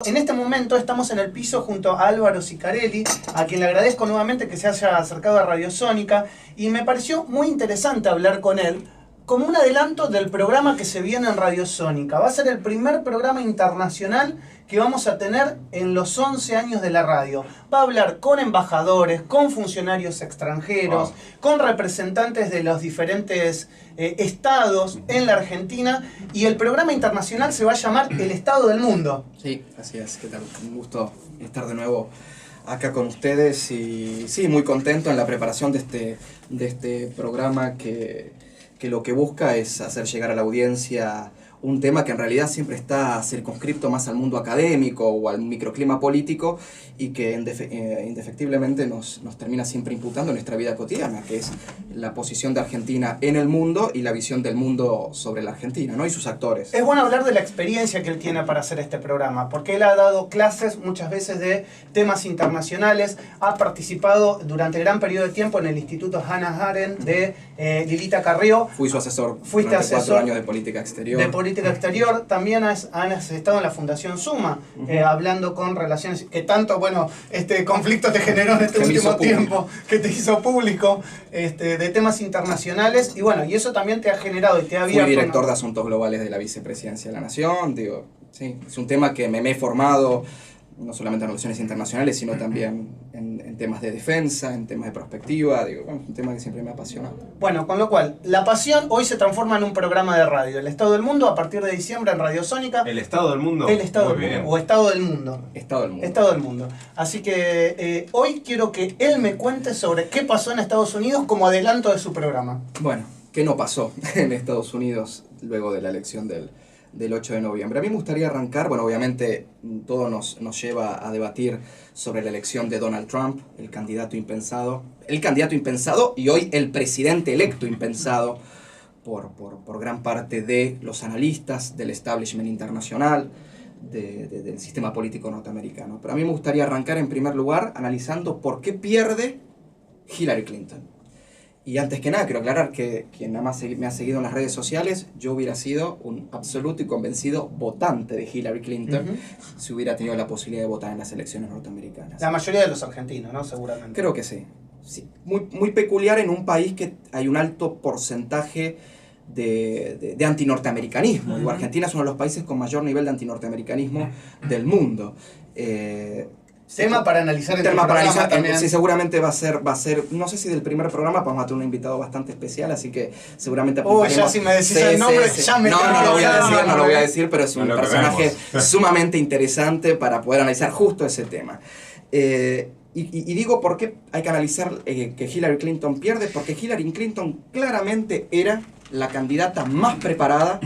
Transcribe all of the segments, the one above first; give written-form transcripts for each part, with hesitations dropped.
En este momento estamos en el piso junto a Álvaro Sicarelli, a quien le agradezco nuevamente que se haya acercado a Radiosónica, y me pareció muy interesante hablar con él como un adelanto del programa que se viene en Radiosónica. Va a ser el primer programa internacional que vamos a tener en los 11 años de la radio. Va a hablar con embajadores, con funcionarios extranjeros, con representantes de los diferentes estados en la Argentina, y el programa internacional se va a llamar El Estado del Mundo. Sí, así es. ¿Qué tal? Un gusto estar de nuevo acá con ustedes y sí, muy contento en la preparación de este programa que lo que busca es hacer llegar a la audiencia un tema que en realidad siempre está circunscripto más al mundo académico o al microclima político y que indefectiblemente nos termina siempre imputando en nuestra vida cotidiana, que es la posición de Argentina en el mundo y la visión del mundo sobre la Argentina, ¿no? Y sus actores. Es bueno hablar de la experiencia que él tiene para hacer este programa, porque él ha dado clases muchas veces de temas internacionales, ha participado durante gran periodo de tiempo en el Instituto Hannah Arendt de Lilita Carrió. Fui su asesor. Fuiste durante asesor 4 años de política exterior. De política exterior. También has estado en la Fundación Summa, hablando con relaciones que tanto, bueno, conflicto te generó en este último tiempo, que te hizo público, de temas internacionales, y bueno, y eso también te ha generado y te ha abierto. Fui director de Asuntos Globales de la Vicepresidencia de la Nación, digo, sí, es un tema que me he formado, no solamente en relaciones internacionales, sino también en temas de defensa, en temas de perspectiva, digo, bueno, es un tema que siempre me ha apasionado. Bueno, con lo cual, la pasión hoy se transforma en un programa de radio, El Estado del Mundo, a partir de diciembre en Radiosónica. ¿El Estado del Mundo? El Estado del Mundo, o Estado del Mundo. Estado del Mundo. Estado del Mundo. Así que hoy quiero que él me cuente sobre qué pasó en Estados Unidos como adelanto de su programa. Bueno, ¿qué no pasó en Estados Unidos luego de la elección del 8 de noviembre? A mí me gustaría arrancar, bueno, obviamente todo nos lleva a debatir sobre la elección de Donald Trump, el candidato impensado y hoy el presidente electo impensado por gran parte de los analistas, del establishment internacional, del sistema político norteamericano. Pero a mí me gustaría arrancar en primer lugar analizando por qué pierde Hillary Clinton. Y antes que nada, quiero aclarar que quien nada más me ha seguido en las redes sociales, yo hubiera sido un absoluto y convencido votante de Hillary Clinton si hubiera tenido la posibilidad de votar en las elecciones norteamericanas. La mayoría de los argentinos, ¿no? Seguramente. Creo que sí. Sí. Muy peculiar en un país que hay un alto porcentaje de antinorteamericanismo. Digo, Argentina es uno de los países con mayor nivel de antinorteamericanismo del mundo. Tema para analizar en el tema para programa analizar, también. sí, seguramente va a ser, no sé si del primer programa, vamos a tener un invitado bastante especial, así que seguramente ya si me decís el nombre, ya me no lo voy a decir, pero es un No lo personaje vemos. sumamente interesante para poder analizar justo ese tema. Y digo por qué hay que analizar que Hillary Clinton pierde, porque Hillary Clinton claramente era la candidata más preparada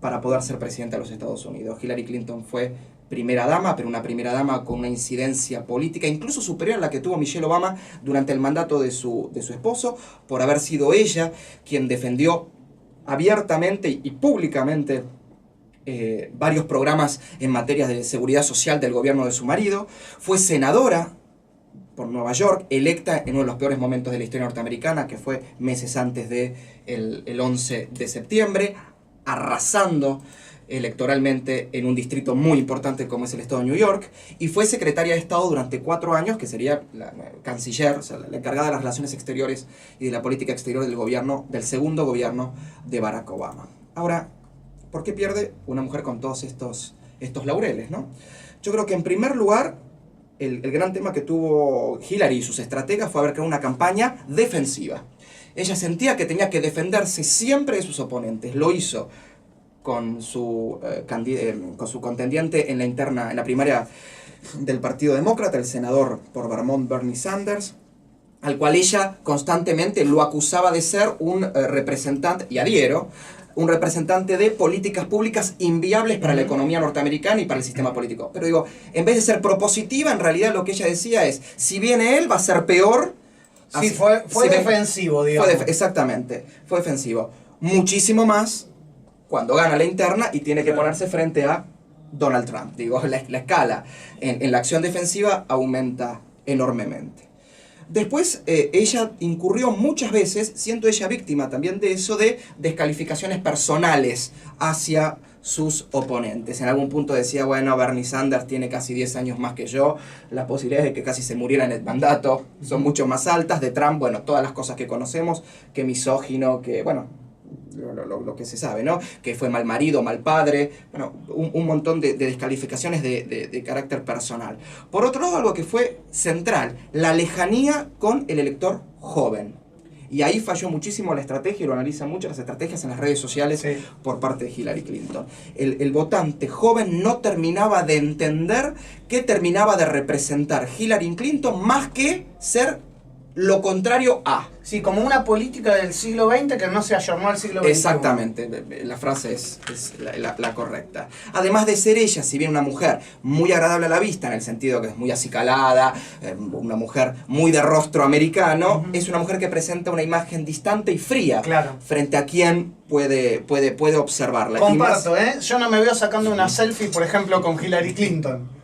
para poder ser presidenta de los Estados Unidos. Hillary Clinton fue primera dama, pero una primera dama con una incidencia política incluso superior a la que tuvo Michelle Obama durante el mandato de su esposo, por haber sido ella quien defendió abiertamente y públicamente varios programas en materia de seguridad social del gobierno de su marido. Fue senadora por Nueva York, electa en uno de los peores momentos de la historia norteamericana, que fue meses antes del 11 de septiembre, arrasando electoralmente en un distrito muy importante como es el estado de New York, y fue secretaria de Estado durante 4 años, que sería la canciller, o sea, la encargada de las relaciones exteriores y de la política exterior del segundo gobierno de Barack Obama. Ahora, ¿por qué pierde una mujer con todos estos laureles, ¿no? Yo creo que en primer lugar, el gran tema que tuvo Hillary y sus estrategas fue haber creado una campaña defensiva. Ella sentía que tenía que defenderse siempre de sus oponentes. Lo hizo con su contendiente en la primaria del Partido Demócrata, el senador por Vermont Bernie Sanders, al cual ella constantemente lo acusaba de ser un representante, y adhiero, un representante de políticas públicas inviables para la economía norteamericana y para el sistema político. Pero digo, en vez de ser propositiva, en realidad lo que ella decía es, si viene él va a ser peor. Sí, fue defensivo, digamos. Exactamente, fue defensivo. Muchísimo más cuando gana la interna y tiene que ponerse frente a Donald Trump. Digo, la escala en la acción defensiva aumenta enormemente. Después, ella incurrió muchas veces, siendo ella víctima también de eso, de descalificaciones personales hacia sus oponentes. En algún punto decía, bueno, Bernie Sanders tiene casi 10 años más que yo, las posibilidades de que casi se muriera en el mandato son mucho más altas. De Trump, bueno, todas las cosas que conocemos, que misógino, que, bueno, lo que se sabe, ¿no? Que fue mal marido, mal padre, bueno, un montón de descalificaciones de carácter personal. Por otro lado, algo que fue central, la lejanía con el elector joven. Y ahí falló muchísimo la estrategia, y lo analizan mucho las estrategias en las redes sociales sí, por parte de Hillary Clinton. El votante joven no terminaba de entender qué terminaba de representar Hillary Clinton más que ser lo contrario a. Sí, como una política del siglo XX que no se ayornó al siglo XXI. Exactamente, la frase es la correcta. Además de ser ella, si bien una mujer muy agradable a la vista, en el sentido que es muy acicalada, una mujer muy de rostro americano, es una mujer que presenta una imagen distante y fría frente a quien puede observarla. Comparto, yo no me veo sacando una selfie, por ejemplo, con Hillary Clinton.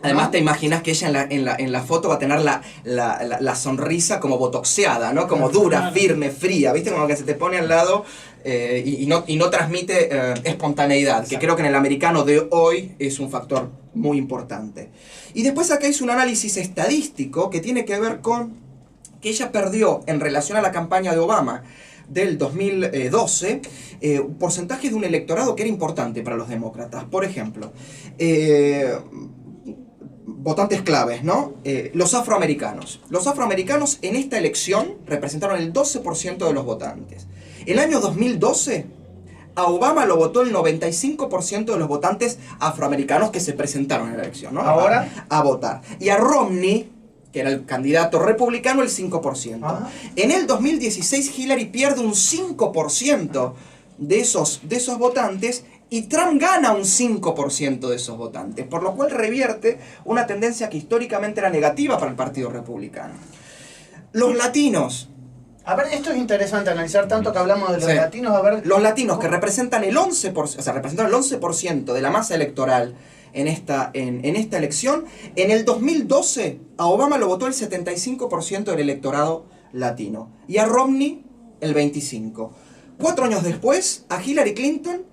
Además te imaginas que ella en la foto va a tener la sonrisa como botoxeada, ¿no? Como dura, firme, fría, ¿viste? Como que se te pone al lado y no transmite espontaneidad, que creo que en el americano de hoy es un factor muy importante. Y después acá hice un análisis estadístico que tiene que ver con que ella perdió en relación a la campaña de Obama del 2012, un porcentaje de un electorado que era importante para los demócratas. Por ejemplo, votantes claves, ¿no? Los afroamericanos. Los afroamericanos en esta elección representaron el 12% de los votantes. El año 2012, a Obama lo votó el 95% de los votantes afroamericanos que se presentaron en la elección, ¿no? Ahora a votar. Y a Romney, que era el candidato republicano, el 5%. En el 2016, Hillary pierde un 5% de esos votantes, y Trump gana un 5% de esos votantes, por lo cual revierte una tendencia que históricamente era negativa para el Partido Republicano. Los latinos. A ver, esto es interesante analizar, tanto que hablamos de los latinos, a ver. Los latinos que representan el 11%, o sea, representan el 11% de la masa electoral en esta elección. En el 2012, a Obama lo votó el 75% del electorado latino, y a Romney el 25%. 4 años después, a Hillary Clinton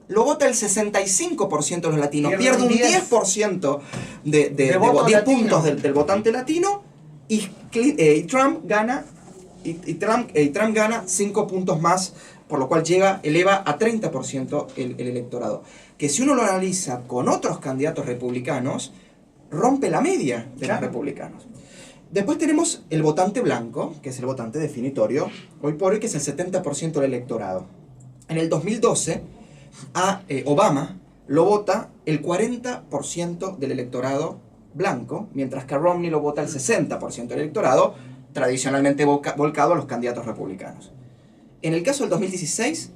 lo vota el 65% de los latinos. Pierde un 10% de 10 puntos del votante latino, y Trump gana 5 puntos más, por lo cual eleva a 30% el electorado. Que si uno lo analiza con otros candidatos republicanos, rompe la media de los republicanos. Después tenemos el votante blanco, que es el votante definitorio, hoy por hoy, que es el 70% del electorado. En el 2012, a Obama lo vota el 40% del electorado blanco, mientras que a Romney lo vota el 60% del electorado, tradicionalmente volcado a los candidatos republicanos. En el caso del 2016,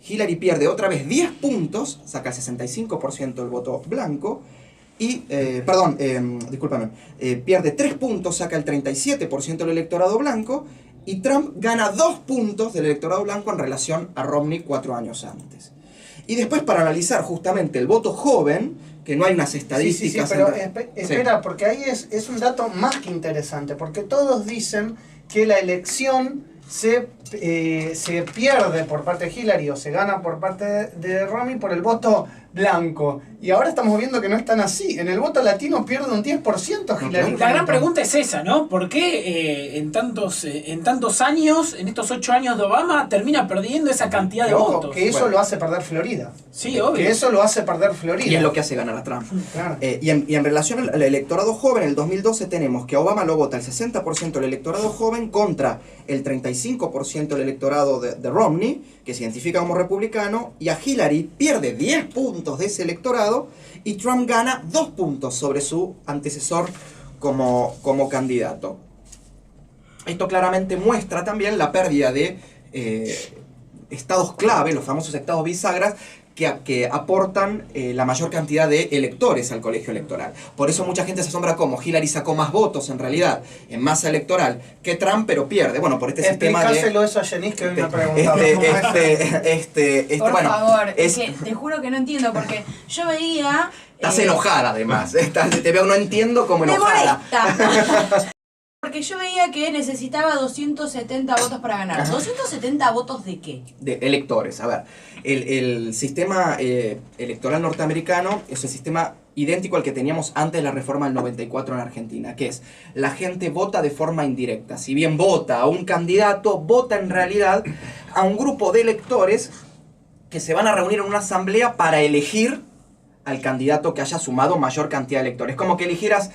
Hillary pierde otra vez 10 puntos, saca el 65% del voto blanco, y, pierde 3 puntos, saca el 37% del electorado blanco, y Trump gana 2 puntos del electorado blanco en relación a Romney 4 años antes. Y después, para analizar justamente el voto joven, que no hay unas estadísticas... Sí, pero espera, porque ahí es un dato más que interesante, porque todos dicen que la elección se pierde por parte de Hillary o se gana por parte de Romney por el voto blanco. Y ahora estamos viendo que no es tan así. En el voto latino pierde un 10% Hillary. La gran pregunta es esa, ¿no? ¿Por qué en tantos años, en estos 8 años de Obama, termina perdiendo esa cantidad de votos? Que eso lo hace perder Florida. Sí, obvio. Que eso lo hace perder Florida. Y es lo que hace ganar a Trump. Claro. Y en relación al electorado joven, en el 2012 tenemos que a Obama lo vota el 60% del electorado joven contra el 35% del electorado de Romney, que se identifica como republicano, y a Hillary pierde 10 puntos de ese electorado, y Trump gana 2 puntos sobre su antecesor como candidato. Esto claramente muestra también la pérdida de estados clave, los famosos estados bisagras, que aportan la mayor cantidad de electores al colegio electoral. Por eso mucha gente se asombra cómo Hillary sacó más votos en realidad en masa electoral que Trump, pero pierde. Bueno, por este sistema de... Explicárselo eso a Janice, que hoy me ha preguntado. Por favor, es que te juro que no entiendo, porque yo veía... Estás enojada, además. Te veo, no entiendo cómo enojada. Me molesta. porque yo veía que necesitaba 270 votos para ganar. Ajá. ¿270 votos de qué? De electores. A ver, el sistema electoral norteamericano es el sistema idéntico al que teníamos antes de la reforma del 94 en Argentina, que es la gente vota de forma indirecta. Si bien vota a un candidato, vota en realidad a un grupo de electores que se van a reunir en una asamblea para elegir al candidato que haya sumado mayor cantidad de electores. Como que eligieras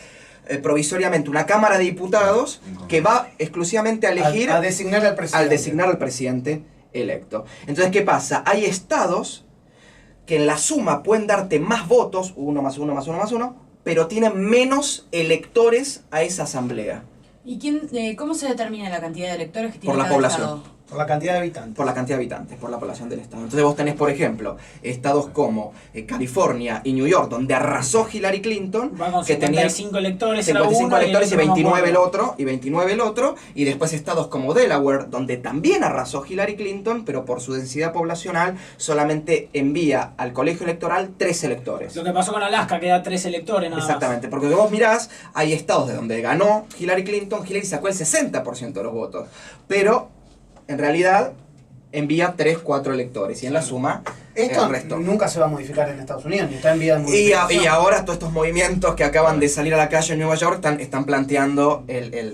provisoriamente una Cámara de Diputados que va exclusivamente a elegir A designar al presidente. al designar al presidente electo. Entonces, ¿qué pasa? Hay estados que en la suma pueden darte más votos, 1 más 1 más 1 más 1, pero tienen menos electores a esa asamblea. ¿Y cómo se determina la cantidad de electores que tiene Por la cada población. estado? Por la cantidad de habitantes. Por la cantidad de habitantes, por la población del estado. Entonces vos tenés, por ejemplo, estados como California y New York, donde arrasó Hillary Clinton, Va con que tenía 55 electores, 55 electores y el otro no 29 el acuerdo. otro, y 29 el otro, y después estados como Delaware, donde también arrasó Hillary Clinton, pero por su densidad poblacional solamente envía al colegio electoral 3 electores. Lo que pasó con Alaska, que da 3 electores nada más. Exactamente, porque vos mirás, hay estados de donde ganó Hillary Clinton, Hillary sacó el 60% de los votos, pero en realidad envía 3, 4 electores, y en la suma Esto el resto. nunca se va a modificar en Estados Unidos, ni está en vía de Y modificación. ahora todos estos movimientos que acaban de salir a la calle en Nueva York están planteando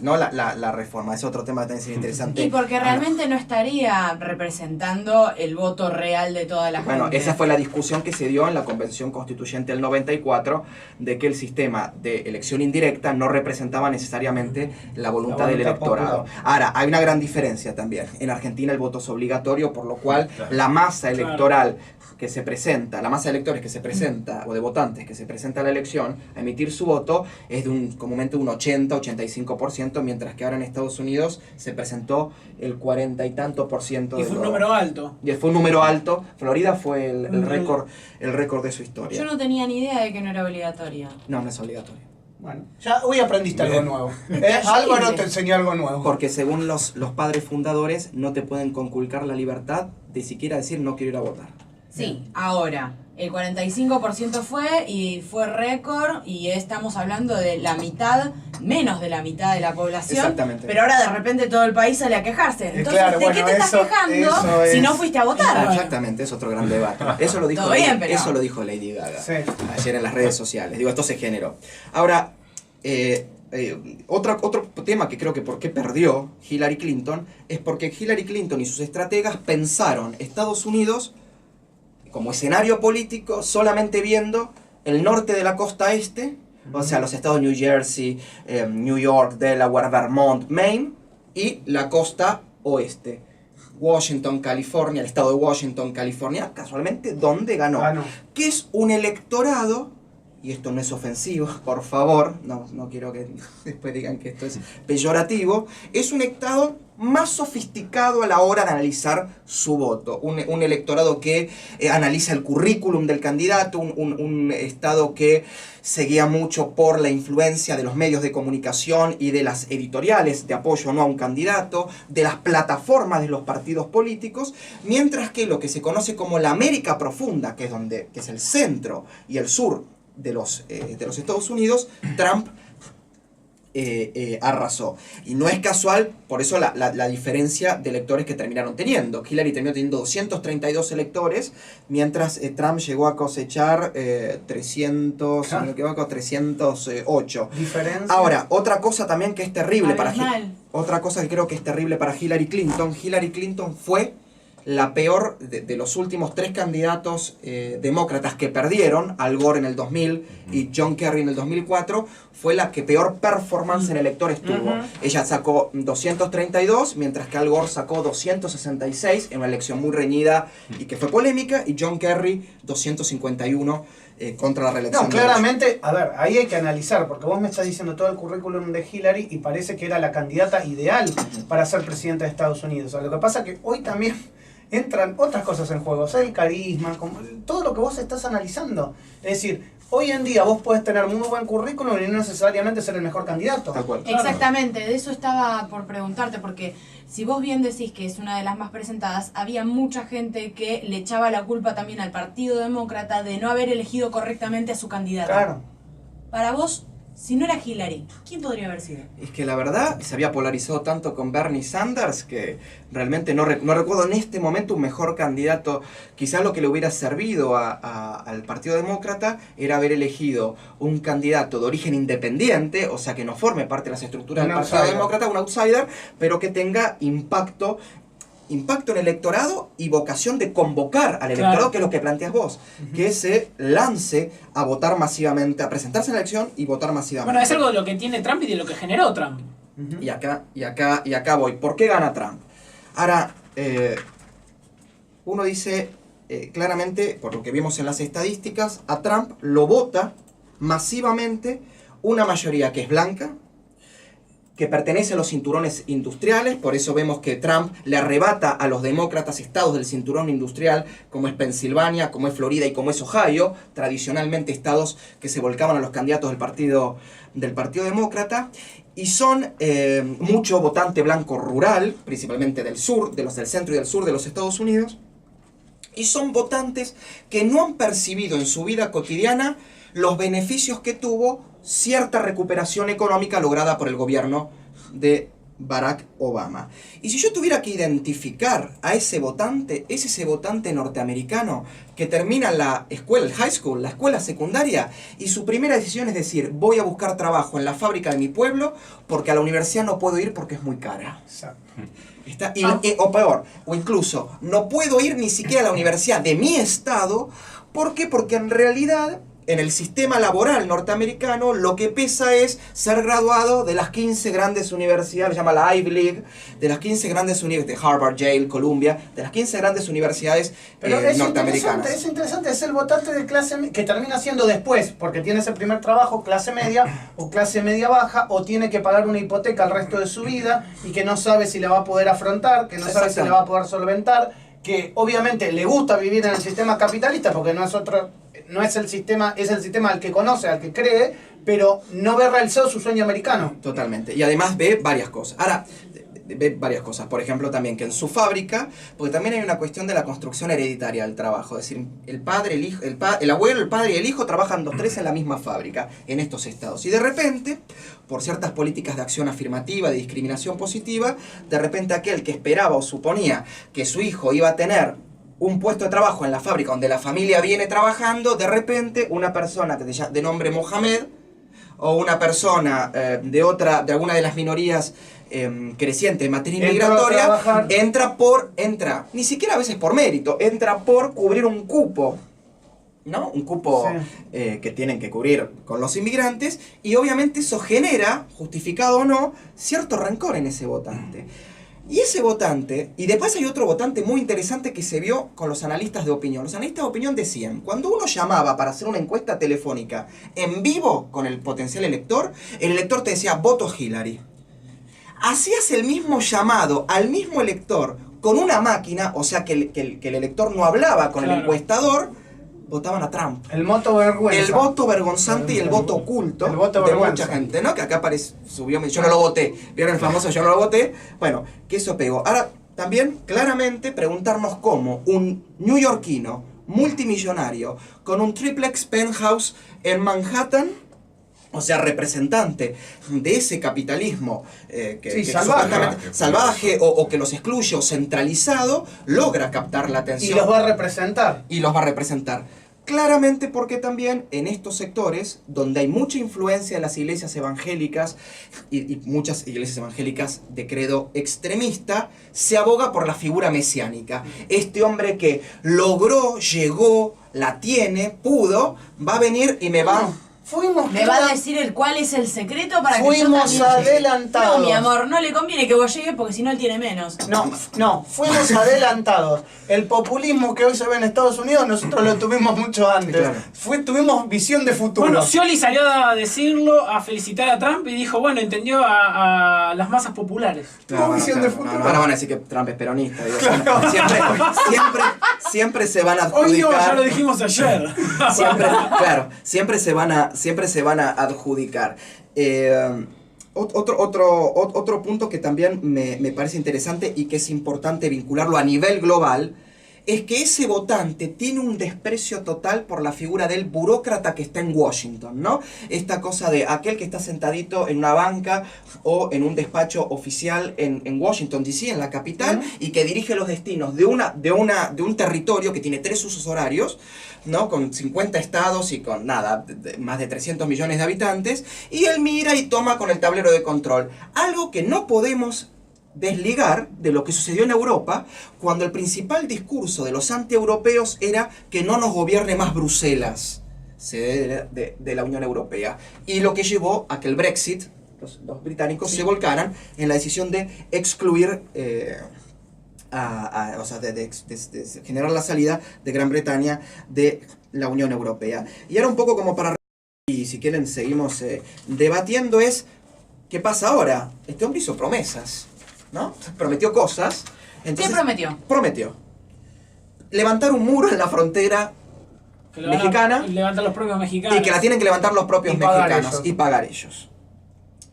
¿no? la reforma. Es otro tema que también sería interesante. Y porque realmente no estaría representando el voto real de toda la gente. Bueno, esa fue la discusión que se dio en la Convención Constituyente del 94, de que el sistema de elección indirecta no representaba necesariamente la voluntad del voluntad electorado. popular. Ahora, hay una gran diferencia también. En Argentina el voto es obligatorio, por lo cual Claro. la masa Claro. electoral que se presenta, la masa de electores que se presenta, o de votantes que se presenta a la elección, a emitir su voto, es de comúnmente un 80-85%, mientras que ahora en Estados Unidos se presentó el 40 y tanto por ciento. Y de fue un lo- número alto. Y fue un número alto. Florida fue el Ujú. récord de su historia. Yo no tenía ni idea de que no era obligatorio. No, no es obligatorio. Bueno, ya hoy aprendiste algo Bien. nuevo. Increíble. Álvaro te enseñó algo nuevo. Porque según los padres fundadores, no te pueden conculcar la libertad de siquiera decir no quiero ir a votar. Sí, ahora, el 45% fue y fue récord y estamos hablando de la mitad, menos de la mitad de la población. Exactamente. Pero ahora de repente todo el país sale a quejarse. Entonces, claro, ¿de qué bueno, te estás eso quejando si es- no fuiste a votar? Ah, exactamente, es otro gran debate. Eso lo dijo, Todo bien, pero- eso lo dijo Lady Gaga Sí. ayer en las redes sociales. Digo, esto se generó. Ahora, otro tema que creo que por qué perdió Hillary Clinton es porque Hillary Clinton y sus estrategas pensaron Estados Unidos como escenario político solamente viendo el norte de la costa este, o sea, los estados de New Jersey, New York, Delaware, Vermont, Maine, y la costa oeste. Washington, California, el estado de Washington, California, casualmente, donde ganó. Ah, no. Que es un electorado, y esto no es ofensivo, por favor, no quiero que después digan que esto es peyorativo, es un electorado más sofisticado a la hora de analizar su voto. Un electorado que analiza el currículum del candidato, un estado que se guía mucho por la influencia de los medios de comunicación y de las editoriales de apoyo o no a un candidato, de las plataformas de los partidos políticos, mientras que lo que se conoce como la América profunda, que es el centro y el sur de los Estados Unidos, Trump arrasó. Y no es casual, por eso la diferencia de electores que terminaron teniendo. Hillary terminó teniendo 232 electores, mientras Trump llegó a cosechar 300, si no me equivoco, 308. Diferencia. Ahora, otra cosa también que es terrible para Abismal. otra cosa que creo que es terrible para Hillary Clinton. Hillary Clinton fue la peor de los últimos 3 candidatos demócratas que perdieron, Al Gore en el 2000 y John Kerry en el 2004, fue la que peor performance en electores tuvo. Ella sacó 232, mientras que Al Gore sacó 266 en una elección muy reñida y que fue polémica, y John Kerry 251 contra la reelección. No, de Bush. claramente, a ver, ahí hay que analizar, porque vos me estás diciendo todo el currículum de Hillary y parece que era la candidata ideal para ser presidenta de Estados Unidos. O sea, lo que pasa es que hoy también entran otras cosas en juego, o sea, el carisma, como todo lo que vos estás analizando. Es decir, hoy en día vos podés tener muy buen currículum y no necesariamente ser el mejor candidato. Tal cual. Exactamente, de eso estaba por preguntarte, porque si vos bien decís que es una de las más presentadas, había mucha gente que le echaba la culpa también al Partido Demócrata de no haber elegido correctamente a su candidato. Claro. Para vos, Si no era Hillary, ¿quién podría haber sido? Es que la verdad se había polarizado tanto con Bernie Sanders que realmente no recuerdo en este momento un mejor candidato. Quizás lo que le hubiera servido al Partido Demócrata era haber elegido un candidato de origen independiente, o sea que no forme parte de las estructuras del Partido Demócrata, un outsider, pero que tenga impacto en el electorado y vocación de convocar al electorado, Claro. que es lo que planteas vos, que se lance a votar masivamente, a presentarse en la elección y votar masivamente. Bueno, es algo de lo que tiene Trump y de lo que generó Trump. Y acá voy. ¿Por qué gana Trump? Ahora, uno dice claramente, por lo que vimos en las estadísticas, a Trump lo vota masivamente una mayoría que es blanca, que pertenece a los cinturones industriales, por eso vemos que Trump le arrebata a los demócratas estados del cinturón industrial, como es Pensilvania, como es Florida y como es Ohio, tradicionalmente estados que se volcaban a los candidatos del Partido Demócrata, y son mucho votante blanco rural, principalmente del sur, de los del centro y del sur de los Estados Unidos, y son votantes que no han percibido en su vida cotidiana los beneficios que tuvo cierta recuperación económica lograda por el gobierno de Barack Obama. Y si yo tuviera que identificar a ese votante, es ese votante norteamericano que termina la escuela, el high school, la escuela secundaria, y su primera decisión es decir, voy a buscar trabajo en la fábrica de mi pueblo porque a la universidad no puedo ir porque es muy cara. Exacto. O peor, o incluso, no puedo ir ni siquiera a la universidad de mi estado. ¿Por qué? Porque en realidad, en el sistema laboral norteamericano, lo que pesa es ser graduado de las 15 grandes universidades, se llama la Ivy League, de las 15 grandes universidades, de Harvard, Yale, Columbia, de las 15 grandes universidades norteamericanas. Es interesante, es el votante de clase que termina siendo después, porque tiene ese primer trabajo, clase media o clase media baja, o tiene que pagar una hipoteca el resto de su vida y que no sabe si la va a poder afrontar, que no sabe si la va a poder solventar, que obviamente le gusta vivir en el sistema capitalista porque no es el sistema, es el sistema al que conoce, al que cree, pero no ve realizado su sueño americano. Totalmente. Y además ve varias cosas. Ahora, ve varias cosas. Por ejemplo, también que en su fábrica, porque también hay una cuestión de la construcción hereditaria del trabajo. Es decir, el padre, el hijo, el abuelo, el padre y el hijo trabajan los tres en la misma fábrica en estos estados. Y de repente, por ciertas políticas de acción afirmativa, de discriminación positiva, de repente aquel que esperaba o suponía que su hijo iba a tener un puesto de trabajo en la fábrica donde la familia viene trabajando, de repente una persona que de nombre Mohamed, o una persona de alguna de las minorías creciente en materia inmigratoria, entra, ni siquiera a veces por mérito, entra por cubrir un cupo, ¿no? Un cupo que tienen que cubrir con los inmigrantes, y obviamente eso genera, justificado o no, cierto rencor en ese votante. Y ese votante, y después hay otro votante muy interesante que se vio con los analistas de opinión. Los analistas de opinión decían, cuando uno llamaba para hacer una encuesta telefónica en vivo con el potencial elector, el elector te decía, voto Hillary. Hacías el mismo llamado al mismo elector con una máquina, o sea que el elector no hablaba con el encuestador, votaban a Trump. El voto vergüenza. El voto vergonzante y el voto oculto de mucha gente, ¿no? Que acá subió, yo no lo voté. ¿Vieron el famoso yo no lo voté? Bueno, que eso pegó. Ahora, también, claramente, preguntarnos cómo un neoyorquino multimillonario con un triplex penthouse en Manhattan, o sea, representante de ese capitalismo que salvaje o que los excluye o centralizado, logra captar la atención. Y los va a representar. Claramente porque también en estos sectores, donde hay mucha influencia de las iglesias evangélicas y muchas iglesias evangélicas de credo extremista, se aboga por la figura mesiánica. Este hombre que logró, llegó, la tiene, pudo, va a venir y me va a decir cuál es el secreto para que yo fuimos también adelantados. No, mi amor, no le conviene que vos llegues porque si no él tiene menos. No, fuimos adelantados. El populismo que hoy se ve en Estados Unidos, nosotros lo tuvimos mucho antes. Claro. Tuvimos visión de futuro. Bueno, Scioli salió a decirlo, a felicitar a Trump y dijo, bueno, entendió a las masas populares. Visión de futuro. Ahora van a decir que Trump es peronista. Digo, siempre se van a adjudicar. Hoy no, ya lo dijimos ayer. Siempre se van a adjudicar. Otro punto que también me parece interesante y que es importante vincularlo a nivel global es que ese votante tiene un desprecio total por la figura del burócrata que está en Washington, ¿no? Esta cosa de aquel que está sentadito en una banca o en un despacho oficial en Washington, D.C., en la capital, y que dirige los destinos de un territorio que tiene 3 usos horarios, ¿no? Con 50 estados y con más de 300 millones de habitantes, y él mira y toma con el tablero de control. Algo que no podemos desligar de lo que sucedió en Europa, cuando el principal discurso de los antieuropeos era que no nos gobierne más Bruselas, sede de la Unión Europea, y lo que llevó a que el Brexit, los británicos se volcaran en la decisión de excluir, o sea, de generar la salida de Gran Bretaña de la Unión Europea. Y ahora un poco como para... y si quieren seguimos debatiendo es, ¿qué pasa ahora? Este hombre hizo promesas, ¿no? Prometió cosas. Entonces, ¿Qué prometió? Prometió levantar un muro en la frontera mexicana Levantar los propios mexicanos. y que la tienen que levantar los propios Y pagar mexicanos ellos. y pagar ellos.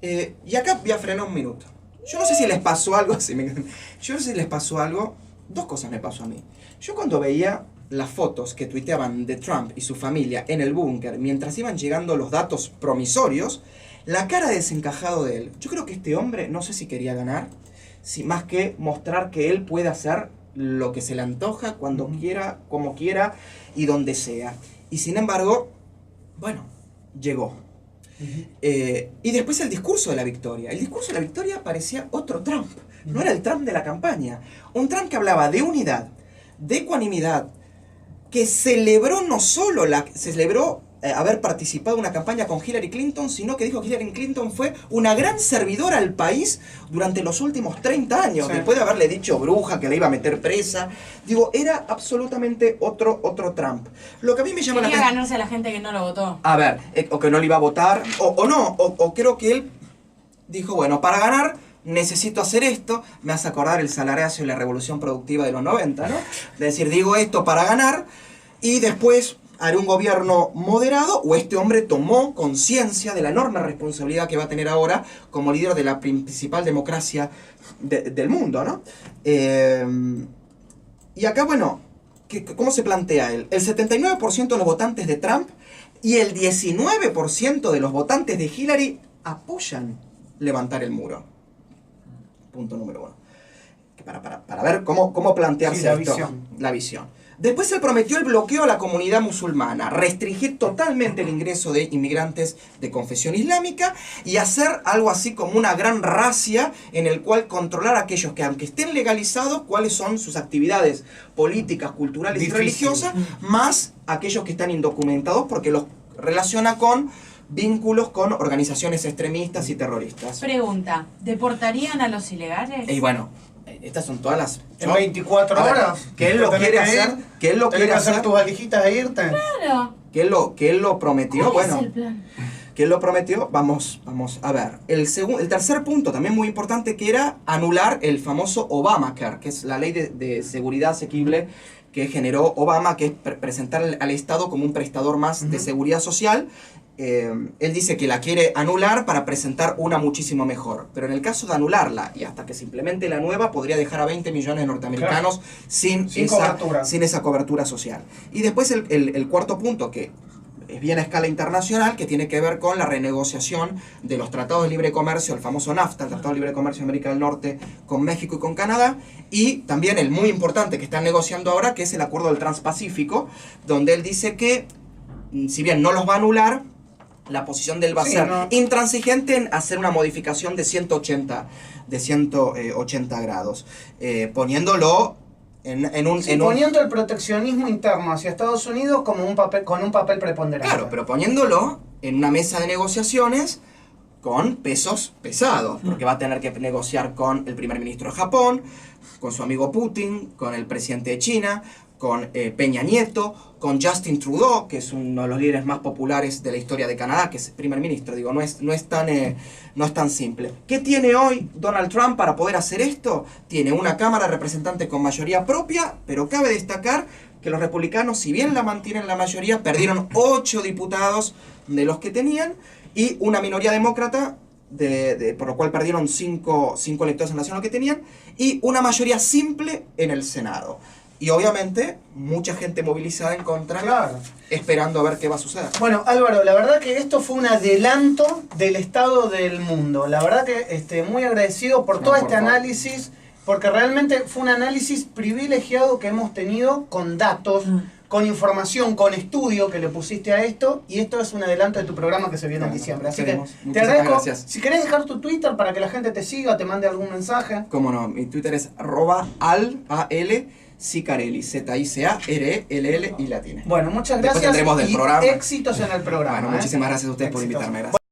Y acá voy a frenar un minuto. Yo no sé si les pasó algo. Yo no sé si les pasó algo. Dos cosas me pasó a mí. Yo cuando veía las fotos que tuiteaban de Trump y su familia en el búnker mientras iban llegando los datos promisorios, la cara de desencajado de él. Yo creo que este hombre, no sé si quería ganar, más que mostrar que él puede hacer lo que se le antoja, cuando quiera, como quiera y donde sea. Y sin embargo, bueno, llegó. Y después el discurso de la victoria. El discurso de la victoria parecía otro Trump. No era el Trump de la campaña. Un Trump que hablaba de unidad, de ecuanimidad, que celebró no solo celebró haber participado en una campaña con Hillary Clinton, sino que dijo que Hillary Clinton fue una gran servidora al país durante los últimos 30 años, Sí. después de haberle dicho bruja, que la iba a meter presa. Digo, era absolutamente otro Trump. Lo que a mí me llama la Quería atención... ganarse a la gente que no lo votó. A ver, o que no le iba a votar, o creo que él dijo, bueno, para ganar necesito hacer esto. Me hace acordar el salariazo y la revolución productiva de los 90, ¿no? Es decir, digo esto para ganar y después haré un gobierno moderado, o este hombre tomó conciencia de la enorme responsabilidad que va a tener ahora como líder de la principal democracia del mundo, ¿no? Y acá, bueno, ¿cómo se plantea él? El 79% de los votantes de Trump y el 19% de los votantes de Hillary apoyan levantar el muro. Punto número 1. Para ver cómo plantearse Sí, la esto. visión. La visión. Después se prometió el bloqueo a la comunidad musulmana, restringir totalmente el ingreso de inmigrantes de confesión islámica y hacer algo así como una gran racia en el cual controlar a aquellos que, aunque estén legalizados, cuáles son sus actividades políticas, culturales Difícil. y religiosas, más aquellos que están indocumentados porque los relaciona con vínculos con organizaciones extremistas y terroristas. Pregunta, ¿deportarían a los ilegales? Y bueno, estas son todas las... En 24 A ver, horas. que él lo Tenés quiere que ir, hacer, que él lo tenés quiere que hacer hacer, tus valijitas e irte. Claro. que él lo prometió, ¿Cuál bueno, es el plan? que él lo prometió, vamos a ver. El tercer punto, también muy importante, que era anular el famoso Obamacare, que es la ley de seguridad asequible que generó Obama, que es presentar al Estado como un prestador más de seguridad social. Él dice que la quiere anular para presentar una muchísimo mejor. Pero en el caso de anularla, y hasta que se implemente la nueva, podría dejar a 20 millones de norteamericanos sin esa cobertura social. Y después el cuarto punto, que es bien a escala internacional, que tiene que ver con la renegociación de los tratados de libre comercio, el famoso NAFTA, el Tratado de Libre Comercio de América del Norte, con México y con Canadá, y también el muy importante que están negociando ahora, que es el Acuerdo del Transpacífico, donde él dice que, si bien no los va a anular, la posición de él va a ser intransigente en hacer una modificación de 180 grados, poniéndolo poniendo el proteccionismo interno hacia Estados Unidos como con un papel preponderante. Claro, pero poniéndolo en una mesa de negociaciones con pesos pesados, porque va a tener que negociar con el primer ministro de Japón, con su amigo Putin, con el presidente de China, con Peña Nieto, con Justin Trudeau, que es uno de los líderes más populares de la historia de Canadá, que es primer ministro. Digo, no es tan simple. ¿Qué tiene hoy Donald Trump para poder hacer esto? Tiene una Cámara de Representantes con mayoría propia, pero cabe destacar que los republicanos, si bien la mantienen la mayoría, perdieron 8 diputados de los que tenían, y una minoría demócrata, por lo cual perdieron 5 electores en relación a lo que tenían, y una mayoría simple en el Senado. Y obviamente mucha gente movilizada en contra, Claro. esperando a ver qué va a suceder. Bueno, Álvaro, la verdad que esto fue un adelanto del estado del mundo. La verdad que muy agradecido por todo por este favor. análisis, porque realmente fue un análisis privilegiado que hemos tenido con datos, con información, con estudio que le pusiste a esto, y esto es un adelanto de tu programa que se viene en Bueno, diciembre. Así que esperemos. te Muchísimas agradezco. gracias. Si querés dejar tu Twitter para que la gente te siga, te mande algún mensaje. Cómo no, mi Twitter es @al Cicarelli, Zicarell y latina. Bueno, muchas Después gracias tendremos del y programa. éxitos en el programa. Bueno, muchísimas gracias a ustedes por Éxitos. invitarme. Gracias.